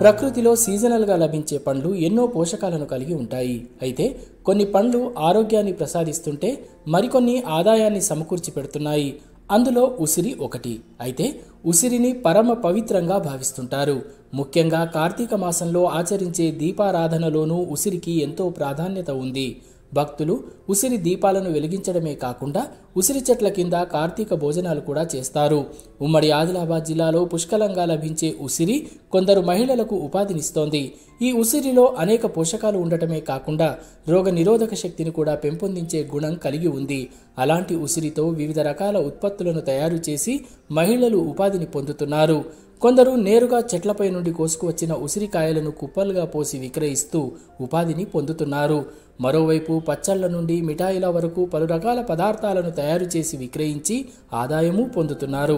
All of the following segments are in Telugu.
ప్రకృతిలో సీజనల్గా లభించే పండ్లు ఎన్నో పోషకాలను కలిగి ఉంటాయి. అయితే కొన్ని పండ్లు ఆరోగ్యాన్ని ప్రసాదిస్తుంటే మరికొన్ని ఆదాయాన్ని సమకూర్చి పెడుతున్నాయి. అందులో ఉసిరి ఒకటి. అయితే ఉసిరిని పరమ పవిత్రంగా భావిస్తుంటారు. ముఖ్యంగా కార్తీక మాసంలో ఆచరించే దీపారాధనలోనూ ఉసిరికి ఎంతో ప్రాధాన్యత ఉంది. భక్తులు ఉసిరి దీపాలను వెలిగించడమే కాకుండా ఉసిరి చెట్ల కింద కార్తీక భోజనాలు కూడా చేస్తారు. ఉమ్మడి ఆదిలాబాద్ జిల్లాలో పుష్కలంగా లభించే ఉసిరి కొందరు మహిళలకు ఉపాధినిస్తోంది. ఈ ఉసిరిలో అనేక పోషకాలు ఉండటమే కాకుండా రోగ నిరోధక శక్తిని కూడా పెంపొందించే గుణం కలిగి ఉంది. అలాంటి ఉసిరితో వివిధ రకాల ఉత్పత్తులను తయారు చేసి మహిళలు ఉపాధిని పొందుతున్నారు. కొందరు నేరుగా చెట్లపై నుండి కోసుకువచ్చిన ఉసిరికాయలను కుప్పలుగా పోసి విక్రయిస్తూ ఉపాధిని పొందుతున్నారు. మరోవైపు పచ్చళ్ల నుండి మిఠాయిల వరకు పలు రకాల పదార్థాలను తయారు చేసి విక్రయించి ఆదాయము పొందుతున్నారు.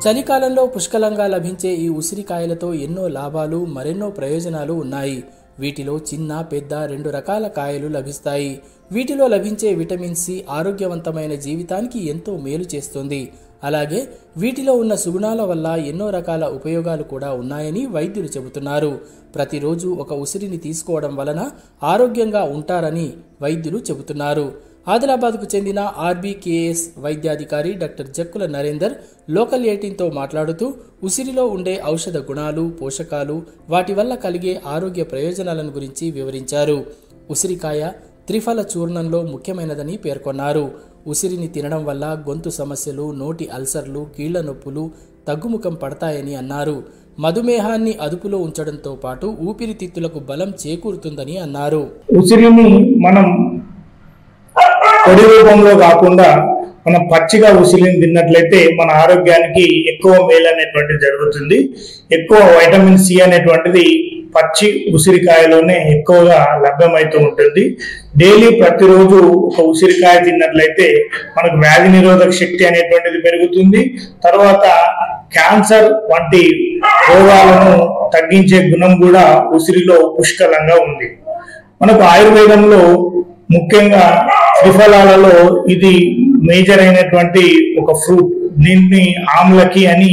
చలికాలంలో పుష్కలంగా లభించే ఈ ఉసిరికాయలతో ఎన్నో లాభాలు, మరెన్నో ప్రయోజనాలు ఉన్నాయి. వీటిలో చిన్న, పెద్ద 2 రకాల కాయలు లభిస్తాయి. వీటిలో లభించే విటమిన్ సి ఆరోగ్యవంతమైన జీవితానికి ఎంతో మేలు చేస్తుంది. అలాగే వీటిలో ఉన్న సుగుణాల వల్ల ఎన్నో రకాల ఉపయోగాలు కూడా ఉన్నాయని వైద్యులు చెబుతున్నారు. ప్రతిరోజు ఒక ఉసిరిని తీసుకోవడం వలన ఆరోగ్యంగా ఉంటారని వైద్యులు చెబుతున్నారు. ఆదిలాబాద్కు చెందిన ఆర్బీకేఎస్ వైద్యాధికారి డాక్టర్ జక్కుల నరేందర్ లోకల్ 18తో మాట్లాడుతూ ఉసిరిలో ఉండే ఔషధ గుణాలు, పోషకాలు, వాటి వల్ల కలిగే ఆరోగ్య ప్రయోజనాలను గురించి వివరించారు. ఉసిరికాయ త్రిఫల చూర్ణంలో ముఖ్యమైనదని పేర్కొన్నారు. ఉసిరిని తినడం వల్ల గొంతు సమస్యలు, నోటి అల్సర్లు, కీళ్ల నొప్పులు తగ్గుముఖం పడతాయని అన్నారు. మధుమేహాన్ని అదుపులో ఉంచడంతో పాటు ఊపిరితిత్తులకు బలం చేకూరుతుందని అన్నారు. ఉసిరిని మనం పొడి రూపంలో కాకుండా మనం పచ్చిగా ఉసిరిని తిన్నట్లయితే మన ఆరోగ్యానికి ఎక్కువ మేలు అనేటువంటిది జరుగుతుంది. ఎక్కువ వైటమిన్ సి అనేటువంటిది పచ్చి ఉసిరికాయలోనే ఎక్కువగా లభ్యమవుతూ ఉంటుంది. డైలీ ప్రతిరోజు ఒక ఉసిరికాయ తిన్నట్లయితే మనకు వ్యాధి నిరోధక శక్తి అనేటువంటిది పెరుగుతుంది. తర్వాత క్యాన్సర్ వంటి రోగాలను తగ్గించే గుణం కూడా ఉసిరిలో పుష్కలంగా ఉంది. మనకు ఆయుర్వేదంలో ముఖ్యంగా త్రిఫలాలలో ఇది మేజర్ అయినటువంటి ఒక ఫ్రూట్. దీన్ని ఆమ్లకి అని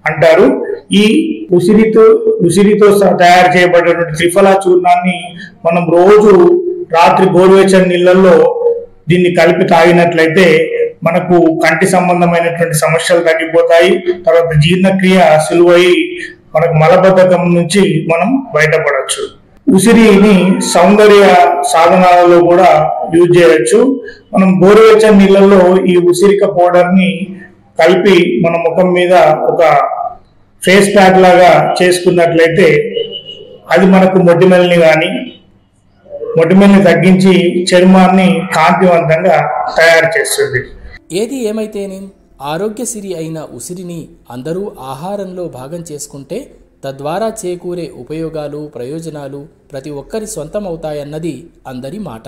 అంటారు. ఈ ఉసిరితో తయారు చేయబడినటువంటి త్రిఫలా చూర్ణాన్ని మనం రోజు రాత్రి గోరువెచ్చని నీళ్ళల్లో దీన్ని కలిపి తాగినట్లయితే మనకు కంటి సంబంధమైనటువంటి సమస్యలు తగ్గిపోతాయి. తర్వాత జీర్ణక్రియ సులువై మనకు మలబద్ధకం నుంచి మనం బయటపడవచ్చు. ఉసిరిని సౌందర్య సాధనాలలో కూడా యూజ్ చేయవచ్చు. మనం గోరువెచ్చని నీళ్ళల్లో ఈ ఉసిరిక పౌడర్ ని కలిపి మన ముఖం మీద ఒక ఫేస్ ప్యాక్ లాగా చేసుకున్నట్లయితే అది మనకు మొటిమల్ని తగ్గించి చర్మాన్ని కాంతివంతంగా తయారు చేస్తుంది. ఏది ఏమైతేనే ఆరోగ్యసిరి అయిన ఉసిరిని అందరూ ఆహారంలో భాగం చేసుకుంటే తద్వారా చేకూరే ఉపయోగాలు, ప్రయోజనాలు ప్రతి ఒక్కరి సొంతమవుతాయన్నది అందరి మాట.